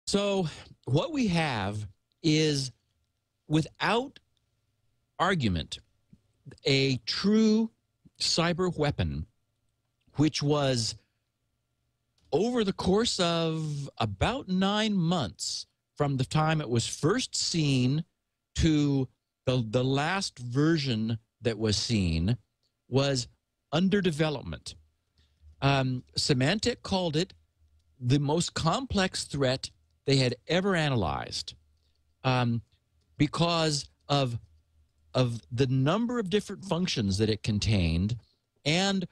So what we have is, without argument, a true cyber weapon, which was, over the course of about 9 months from the time it was first seen to the last version that was seen, was under development. Symantec called it the most complex threat they had ever analyzed, because of the number of different functions that it contained, and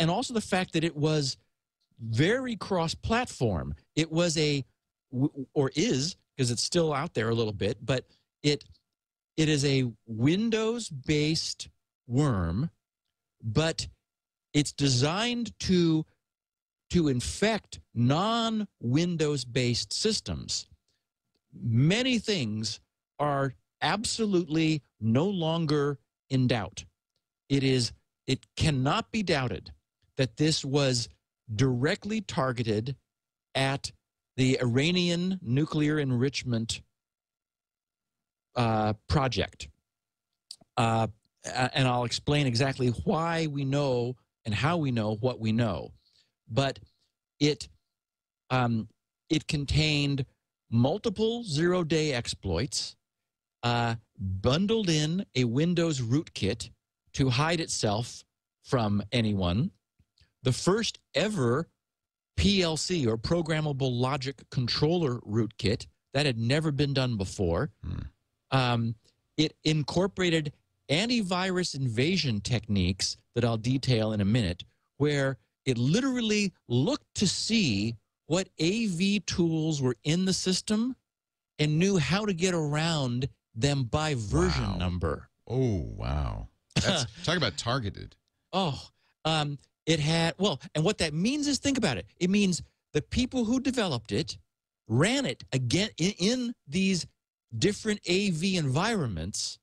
also the fact that it was very cross-platform. It was or is, because it's still out there a little bit, but it is a Windows-based worm, but it's designed to infect non-Windows-based systems. Many things are absolutely no longer in doubt. It cannot be doubted that this was directly targeted at the Iranian nuclear enrichment project. And I'll explain exactly why we know and how we know what we know. But it contained multiple zero-day exploits, bundled in a Windows rootkit to hide itself from anyone, the first ever PLC, or programmable logic controller rootkit. That had never been done before. It incorporated antivirus invasion techniques that I'll detail in a minute, where it literally looked to see what AV tools were in the system and knew how to get around them by version number. Oh, wow. That's, talk about targeted. It had, well, and what that means is, think about it. It means the people who developed it ran it again in these different AV environments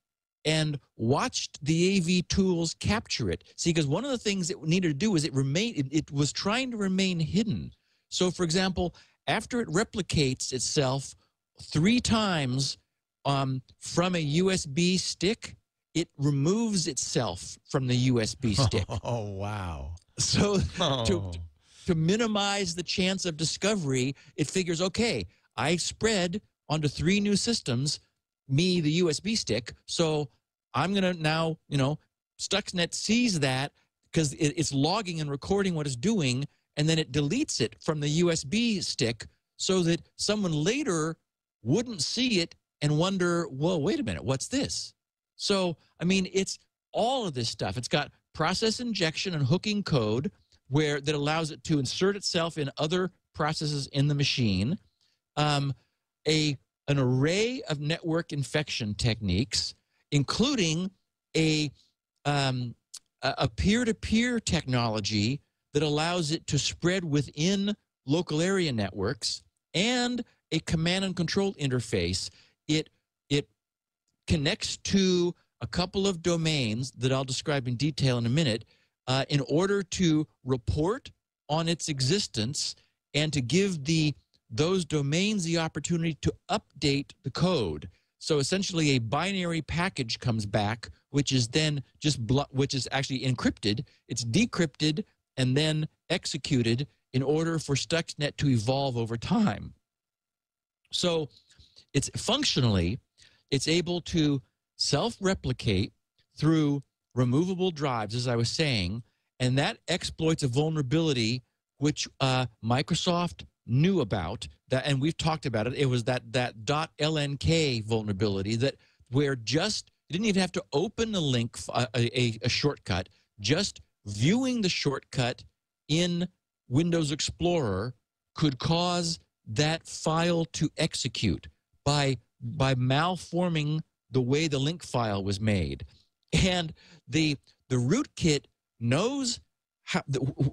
and watched the AV tools capture it. See, because one of the things it needed to do is it was trying to remain hidden. So, for example, after it replicates itself 3 times from a USB stick, it removes itself from the USB stick. Oh, wow. So to minimize the chance of discovery, it figures, okay, I spread onto 3 new systems, me, the USB stick, so I'm going to now, Stuxnet sees that because it's logging and recording what it's doing, and then it deletes it from the USB stick so that someone later wouldn't see it and wonder, well, wait a minute, what's this? So, I mean, it's all of this stuff. It's got process injection and hooking code that allows it to insert itself in other processes in the machine, an array of network infection techniques, including a peer-to-peer technology that allows it to spread within local area networks, and a command and control interface. It connects to a couple of domains that I'll describe in detail in a minute, in order to report on its existence and to give those domains the opportunity to update the code. So essentially, a binary package comes back, which is then which is actually encrypted. It's decrypted and then executed in order for Stuxnet to evolve over time. So it's functionally, it's able to self-replicate through removable drives, as I was saying, and that exploits a vulnerability which Microsoft knew about, and we've talked about it. It was that .lnk vulnerability where you didn't even have to open a link, a shortcut. Just viewing the shortcut in Windows Explorer could cause that file to execute by malforming the way the link file was made. And the rootkit knows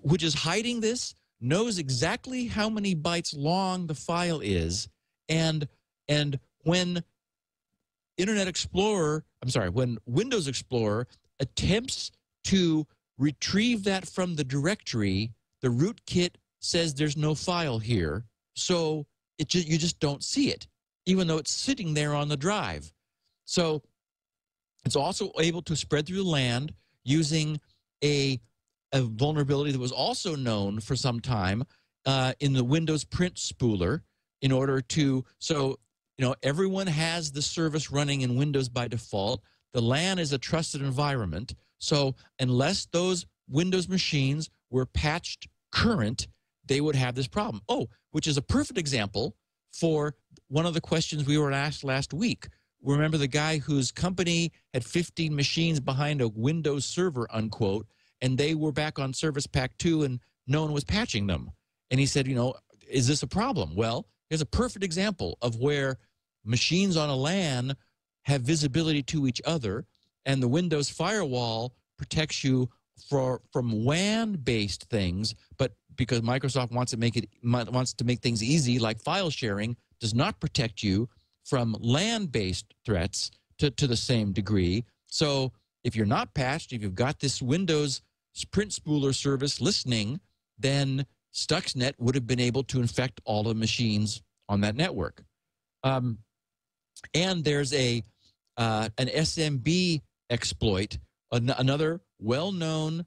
which is hiding this, knows exactly how many bytes long the file is, and when when Windows Explorer attempts to retrieve that from the directory, the rootkit says there's no file here, so you just don't see it, even though it's sitting there on the drive. So it's also able to spread through the land using a vulnerability that was also known for some time in the Windows print spooler, in order to, so, you know, everyone has the service running in Windows by default. The LAN is a trusted environment. So unless those Windows machines were patched current, they would have this problem. Oh, which is a perfect example for one of the questions we were asked last week. Remember the guy whose company had 15 machines behind a Windows server, unquote, and they were back on Service Pack 2 and no one was patching them. And he said, you know, is this a problem? Well, here's a perfect example of where machines on a LAN have visibility to each other, and the Windows firewall protects you from WAN-based things, but because Microsoft wants to make things easy, like file sharing, does not protect you from LAN-based threats to the same degree. So if you're not patched, if you've got this Windows print spooler service listening, then Stuxnet would have been able to infect all the machines on that network. And there's an SMB exploit, another well-known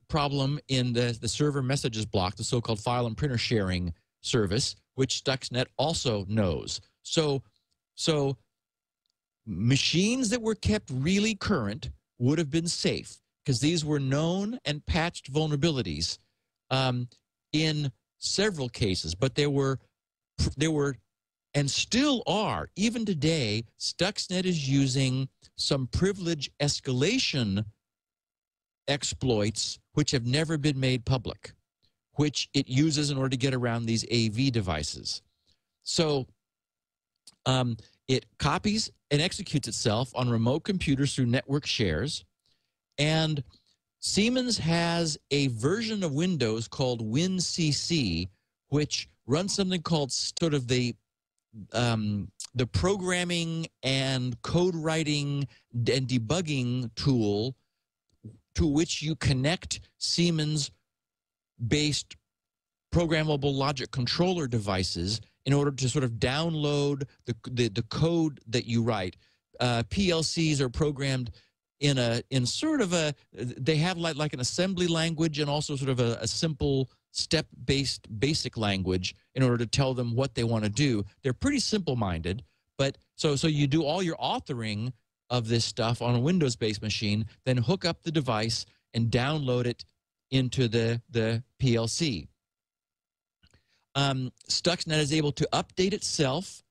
problem in the server messages block, the so-called file and printer sharing service, which Stuxnet also knows. So machines that were kept really current would have been safe, because these were known and patched vulnerabilities in several cases. But there were and still are, even today, Stuxnet is using some privilege escalation exploits which have never been made public, which it uses in order to get around these AV devices. So it copies and executes itself on remote computers through network shares. And Siemens has a version of Windows called WinCC, which runs something called sort of the programming and code writing and debugging tool to which you connect Siemens-based programmable logic controller devices in order to sort of download the code that you write. PLCs are programmed in sort of they have like an assembly language and also sort of a simple step-based basic language in order to tell them what they want to do. They're pretty simple-minded, but so you do all your authoring of this stuff on a Windows-based machine, then hook up the device and download it into the PLC. Stuxnet is able to update itself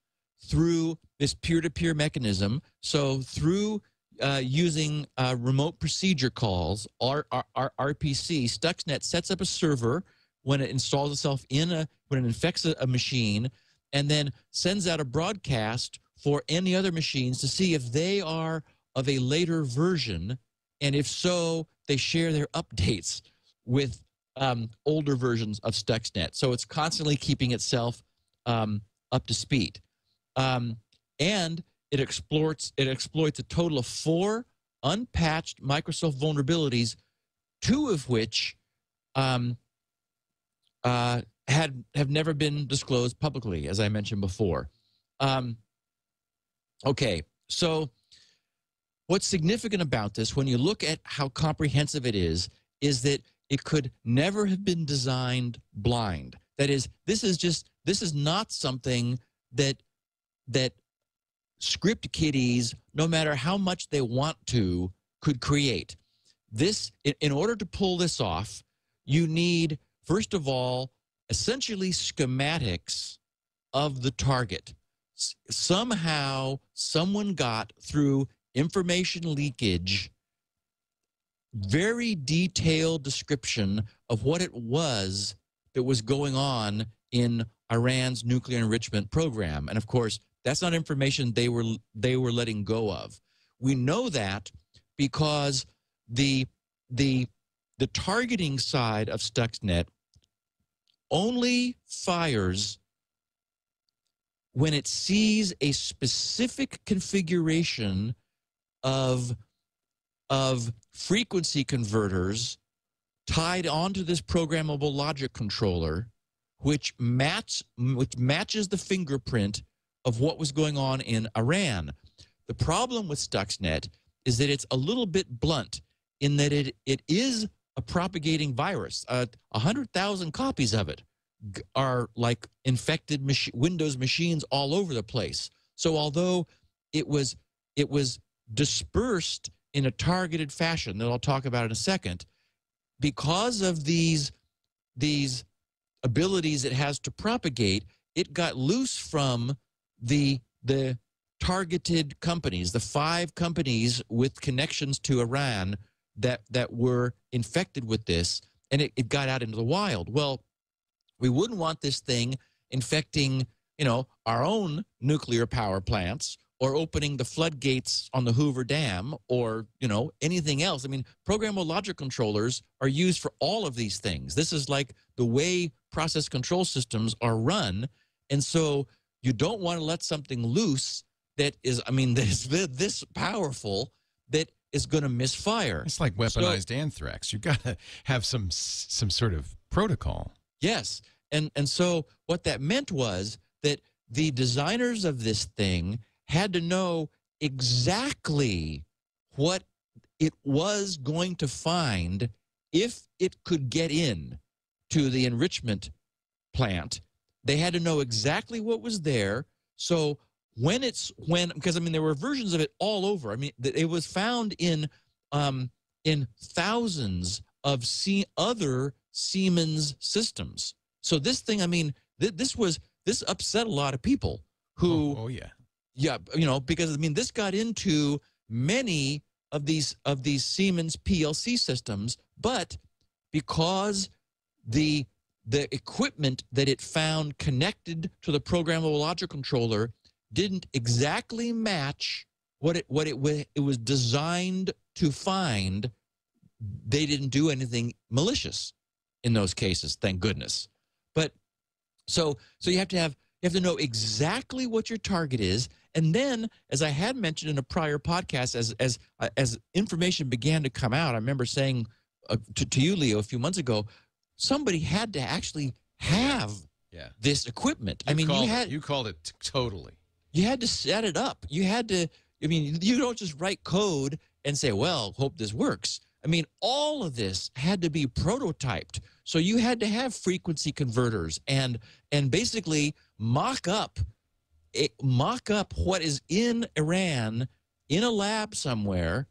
through this peer-to-peer mechanism. So through using remote procedure calls, RPC, Stuxnet sets up a server when it installs itself when it infects a machine, and then sends out a broadcast for any other machines to see if they are of a later version, and if so, they share their updates with older versions of Stuxnet. So it's constantly keeping itself up to speed. And it exploits a total of 4 unpatched Microsoft vulnerabilities, 2 of which have never been disclosed publicly, as I mentioned before. Okay, so what's significant about this, when you look at how comprehensive it is that it could never have been designed blind. That is, this is not something that script kiddies, no matter how much they want to, could create. This, in order to pull this off, you need, first of all, essentially schematics of the target. Somehow, someone got, through information leakage, very detailed description of what it was that was going on in Iran's nuclear enrichment program. And of course, that's not information they were letting go of. We know that because the targeting side of Stuxnet only fires when it sees a specific configuration of frequency converters tied onto this programmable logic controller, which matches the fingerprint of what was going on in Iran. The problem with Stuxnet is that it's a little bit blunt in that it is a propagating virus. 100,000 copies of it are like infected Windows machines all over the place. So although it was dispersed in a targeted fashion that I'll talk about in a second, because of these abilities it has to propagate, it got loose from the targeted companies, the 5 companies with connections to Iran that were infected with this, and it got out into the wild. Well, we wouldn't want this thing infecting, our own nuclear power plants, or opening the floodgates on the Hoover Dam, or, anything else. I mean, programmable logic controllers are used for all of these things. This is like the way process control systems are run. And so you don't want to let something loose that is this powerful that is going to misfire. It's like weaponized anthrax. You've got to have some sort of protocol. Yes. And so what that meant was that the designers of this thing had to know exactly what it was going to find if it could get in to the enrichment plant. They had to know exactly what was there. So because there were versions of it all over. I mean, it was found in thousands of other Siemens systems. So this thing, this upset a lot of people who. Oh yeah. Yeah, because this got into many of these Siemens PLC systems, but because the equipment that it found connected to the programmable logic controller didn't exactly match what it was designed to find, they didn't do anything malicious in those cases, thank goodness. But so you have to know exactly what your target is. And then, as I had mentioned in a prior podcast, as information began to come out, I remember saying to you, Leo, a few months ago, somebody had to actually have this equipment. You called it totally. You had to set it up. You had to. You don't just write code and say, "Well, hope this works." All of this had to be prototyped. So you had to have frequency converters and basically mock up what is in Iran in a lab somewhere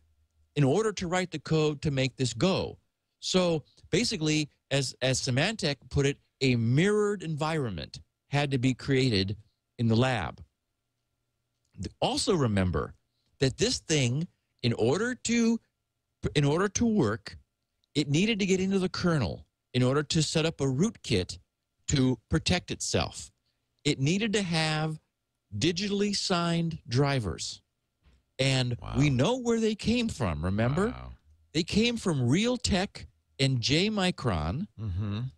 in order to write the code to make this go. So basically, as Symantec put it, a mirrored environment had to be created in the lab. Also remember that this thing, in order to work, it needed to get into the kernel in order to set up a rootkit to protect itself. It needed to have digitally signed drivers. And we know where they came from, remember? Wow. They came from Realtek and J Micron,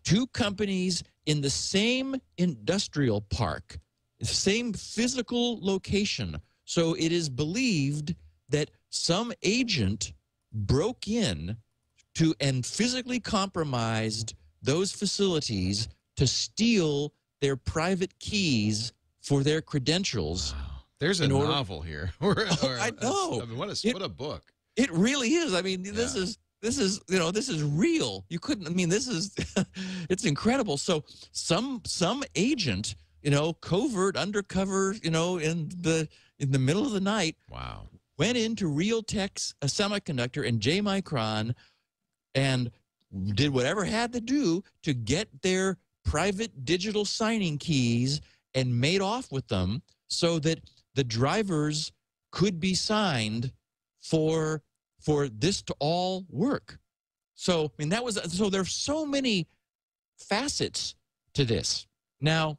2 companies in the same industrial park, the same physical location. So it is believed that some agent broke in and physically compromised those facilities to steal their private keys for their credentials. Wow. There's a novel here. I know. What a book. It really is. This is real. You couldn't. This is. It's incredible. So some agent, covert, undercover, in the middle of the night. Wow. Went into Realtek's Semiconductor and J Micron and did whatever had to do to get their private digital signing keys and made off with them so that the drivers could be signed for this to all work. So, so there's so many facets to this. Now,